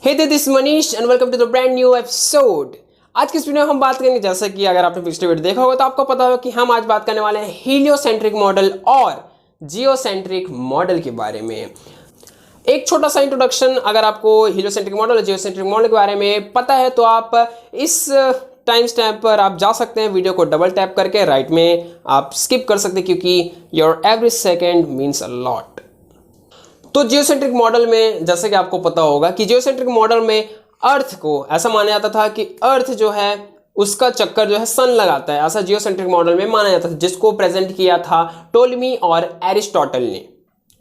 Hey this Manish and welcome to the brand new episode. आज की इस वीडियो में हम बात करेंगे, जैसा कि अगर आपने पिछले वीडियो देखा होगा तो आपको पता होगा कि हम आज बात करने वाले हैं हीलियोसेंट्रिक मॉडल और जियोसेंट्रिक मॉडल के बारे में। एक छोटा सा इंट्रोडक्शन, अगर आपको हीलियोसेंट्रिक मॉडल और जियोसेंट्रिक मॉडल के बारे में पता है तो आप इस टाइम स्टैम्प पर आप जा सकते हैं, वीडियो को डबल टैप करके राइट में आप स्किप कर सकते हैं क्योंकि your every second means a lot. तो जियोसेंट्रिक मॉडल में जैसे कि आपको पता होगा कि जियोसेंट्रिक मॉडल में अर्थ को ऐसा माना जाता था कि अर्थ जो है उसका चक्कर जो है सन लगाता है, ऐसा जियोसेंट्रिक मॉडल में माना जाता था, जिसको प्रेजेंट किया था टोलेमी और एरिस्टोटल ने।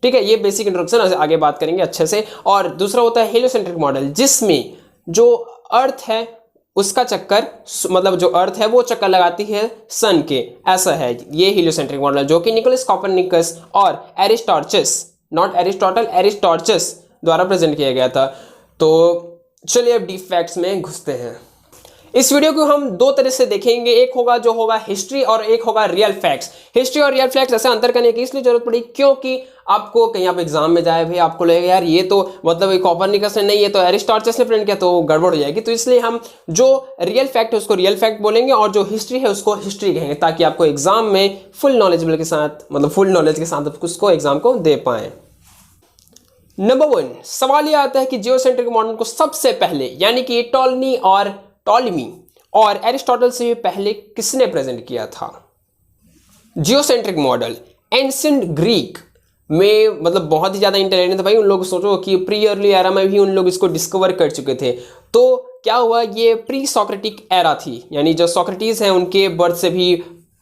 ठीक है, ये बेसिक इंट्रोडक्शन, आगे बात करेंगे अच्छे से। और दूसरा होता है हेलियोसेंट्रिक मॉडल, जिसमें जो अर्थ है उसका चक्कर, मतलब जो अर्थ है वो चक्कर लगाती है सन के, ऐसा है ये हेलियोसेंट्रिक मॉडल, जो कि निकोलस कॉपरनिकस और एरिस्टॉर्चस, नॉट एरिस्टोटल, एरिस्टॉर्चस द्वारा प्रेजेंट किया गया था। तो चलिए अब डीप फैक्ट्स में घुसते हैं। इस वीडियो को हम दो तरह से देखेंगे, एक होगा जो होगा हिस्ट्री और एक होगा रियल फैक्ट्स। हिस्ट्री और रियल फैक्ट्स ऐसे अंतर करने की इसलिए जरूरत पड़ी क्योंकि आपको कहीं आप एग्जाम में जाए भाई, आपको लगेगा यार ये तो मतलब कॉपरनिकस ने नहीं, ये तो एरिस्टॉटस ने प्रिंट किया, तो गड़बड़ हो जाएगी। तो इसलिए हम जो रियल फैक्ट है उसको रियल फैक्ट बोलेंगे और जो हिस्ट्री है उसको हिस्ट्री कहेंगे, ताकि आपको एग्जाम में फुल नॉलेजेबल के साथ, मतलब फुल नॉलेज के साथ उसको एग्जाम को दे पाए। नंबर 1 सवाल यह आता है कि जियोसेंट्रिक मॉडल को सबसे पहले, यानी कि टॉलेमी और एरिस्टोटल से पहले किसने प्रेजेंट किया था? जियोसेंट्रिक मॉडल एंशिएंट ग्रीक में, मतलब बहुत ही ज्यादा इंटेलिजेंट था भाई, उन लोग सोचो कि प्री अर्ली एरा में भी उन लोग इसको डिस्कवर कर चुके थे। तो क्या हुआ, ये प्री सॉक्रेटिक एरा थी, यानी जो सॉक्रेटिस है उनके बर्थ से भी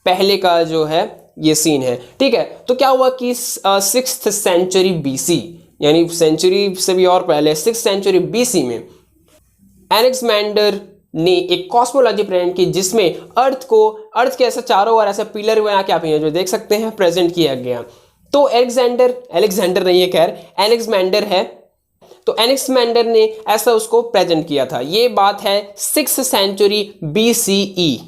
पहले का जो है ये सीन है। ठीक है, तो क्या हुआ कि 6th सेंचुरी बीसी, यानी सेंचुरी से भी और पहले 6th सेंचुरी बीसी में एलेक्जेंडर ने एक कॉस्मोलॉजी प्रेजेंट की, जिसमें अर्थ के ऐसे चारों ओर ऐसे पिलर बना के आप ये जो देख सकते हैं प्रेजेंट किया गया। तो एलेक्जेंडर नहीं है, खैर एलेक्जेंडर है, तो एलेक्जेंडर ने ऐसा उसको प्रेजेंट किया था। ये बात है 6th सेंचुरी बीसीई।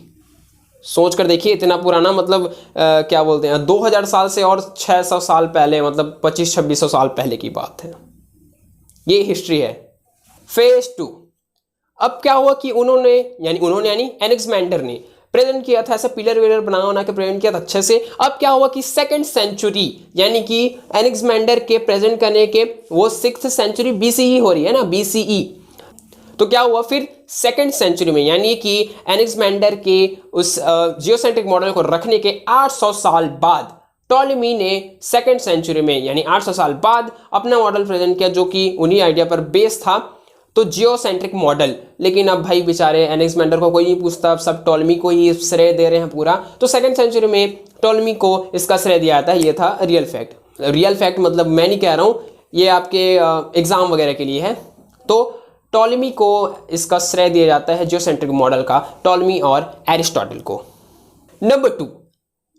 सोच कर देखिए, इतना पुराना, मतलब क्या बोलते हैं, 2000 साल से और 600 साल पहले, मतलब 2500-2600 साल पहले की बात है। ये हिस्ट्री है। फेज 2, अब क्या हुआ कि उन्होंने यानी एलेक्जेंडर ने प्रेजेंट किया था, ऐसा पिलर विलर बना के प्रेजेंट किया था अच्छे से। अब क्या हुआ कि 2nd सेंचुरी, यानी कि एलेक्जेंडर के प्रेजेंट करने के वो 6th सेंचुरी बीसीई हो रही है ना, बीसीई। तो क्या हुआ फिर 2nd सेंचुरी में, यानी कि एलेक्जेंडर के उस जियोसेंट्रिक मॉडल को रखने के 800 साल बाद टॉलेमी ने 2nd सेंचुरी में, यानी 800 साल बाद अपना मॉडल प्रेजेंट किया, जो कि उन्हीं आइडिया पर बेस था, तो जियोसेंट्रिक मॉडल। लेकिन अब भाई बेचारे एलेक्जेंडर को कोई नहीं पूछता, अब सब टॉलेमी को ही श्रेय दे रहे हैं पूरा। तो 2nd सेंचुरी में टॉलेमी को इसका श्रेय दिया जाता है। ये था रियल फैक्ट। रियल फैक्ट मतलब मैं नहीं कह रहा हूँ, ये आपके एग्जाम वगैरह के लिए है। तो टॉलेमी को इसका श्रेय दिया जाता है जियोसेंट्रिक मॉडल का, टॉलेमी और एरिस्टोटल को। नंबर 2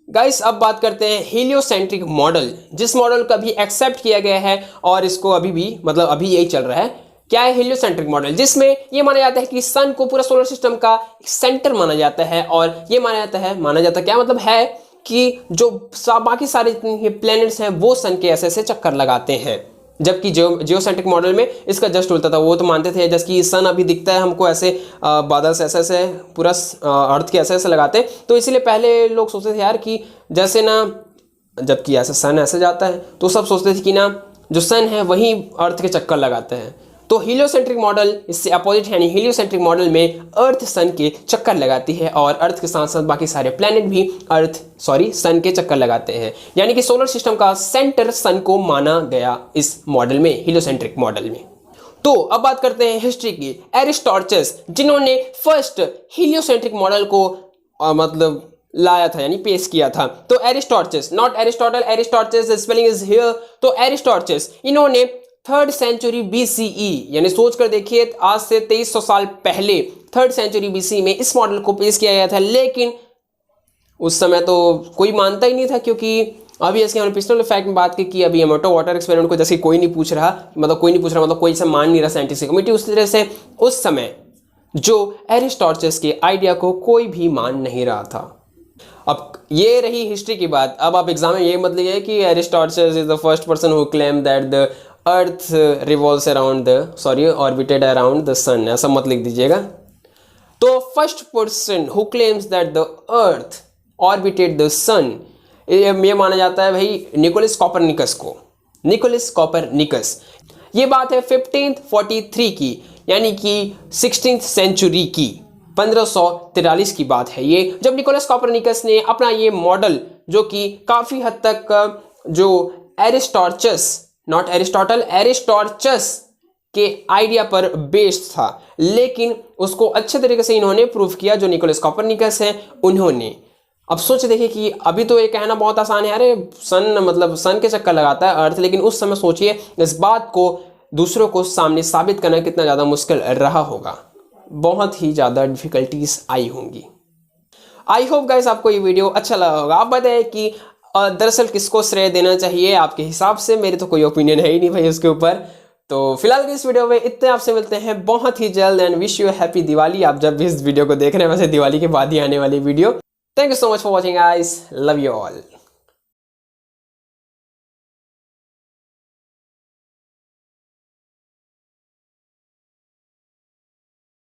गाइस, अब बात करते हैं हीलियोसेंट्रिक मॉडल, जिस मॉडल का भी एक्सेप्ट किया गया है और इसको अभी भी, मतलब अभी यही चल रहा है। क्या है हीलियोसेंट्रिक मॉडल? जिसमें ये माना जाता है कि सन को पूरा सोलर सिस्टम का सेंटर माना जाता है, और ये माना जाता क्या मतलब है कि जो बाकी सारे जितने प्लैनेट्स हैं वो सन के ऐसे ऐसे चक्कर लगाते हैं। जबकि जियोसेंट्रिक मॉडल में इसका जस्ट उल्टा था। वो तो मानते थे जैसे कि सन अभी दिखता है हमको ऐसे, बादल से ऐसे ऐसे पूरा अर्थ के ऐसे ऐसे लगाते, तो इसीलिए पहले लोग सोचते थे यार कि जैसे ना, जबकि ऐसे सन ऐसे जाता है तो सब सोचते थे कि ना जो सन है वही अर्थ के चक्कर लगाते हैं। तो हीलियोसेंट्रिक मॉडल इससे अपोजिट है, यानी हीलियोसेंट्रिक मॉडल में अर्थ सन के चक्कर लगाती है और अर्थ के साथ साथ बाकी सारे प्लैनेट भी सन के चक्कर लगाते हैं, यानी कि सोलर सिस्टम का सेंटर सन को माना गया इस मॉडल में, हीलियोसेंट्रिक मॉडल में। तो अब बात करते हैं हिस्ट्री की। एरिस्टॉर्चस, जिन्होंने फर्स्ट हीलियोसेंट्रिक मॉडल को मतलब लाया था, यानी पेश किया था। तो Aristarchus, not Aristotle, Aristarchus spelling is here. तो एरिस्टॉर्चस इन्होंने 3rd सेंचुरी बीसीई, यानी सोच कर देखिए आज से 2300 साल पहले 3rd सेंचुरी बीसी में इस मॉडल को पेश किया गया था। लेकिन उस समय तो कोई मानता ही नहीं था, क्योंकि अभी ऐसे हमने पिछले फैक्ट में बात की कि अभी एमोटो वाटर एक्सपेरिमेंट को जैसे कोई नहीं पूछ रहा, मतलब कोई इसे मान नहीं रहा साइंटिफिक कमिटी, उस तरह से उस समय जो एरिस्टॉर्चस के आइडिया को कोई भी मान नहीं रहा था। अब ये रही हिस्ट्री की बात। अब आप एग्जाम में ये मत लीजिए कि Aristotle is the first person who claim that the earth revolves around the orbited around the sun, ऐसा मत लिख दीजिएगा। तो first person who claims that the earth orbited the sun, ये माना जाता है भाई निकोलस कॉपरनिकस को। निकोलस कॉपरनिकस, ये बात है 1543 की, यानी कि 16th सेंचुरी की, 1543 की बात है ये, जब निकोलस कॉपरनिकस ने अपना ये मॉडल, जो कि काफ़ी हद तक जो एरिस्टॉटल के आइडिया पर बेस्ड था, लेकिन उसको अच्छे तरीके से इन्होंने प्रूव किया, जो निकोलस कॉपरनिकस है उन्होंने। अब सोच देखिए कि अभी तो ये कहना बहुत आसान है, अरे सन के चक्कर लगाता है अर्थ, लेकिन उस समय सोचिए इस बात को दूसरों को सामने साबित करना कितना ज़्यादा मुश्किल रहा होगा, बहुत ही ज़्यादा डिफिकल्टीज आई होंगी। आई होप गाइस आपको ये वीडियो अच्छा लगा होगा। आप बताएं कि दरअसल किसको श्रेय देना चाहिए आपके हिसाब से, मेरे तो कोई ओपिनियन है ही नहीं भाई उसके ऊपर। तो फिलहाल के इस वीडियो में इतने, आपसे मिलते हैं बहुत ही जल्द and wish you happy Diwali. आप जब भी इस वीडियो को देख रहे हैं, वैसे दिवाली के बाद ही आने वाली video. Thank you so much for watching guys. Love you all.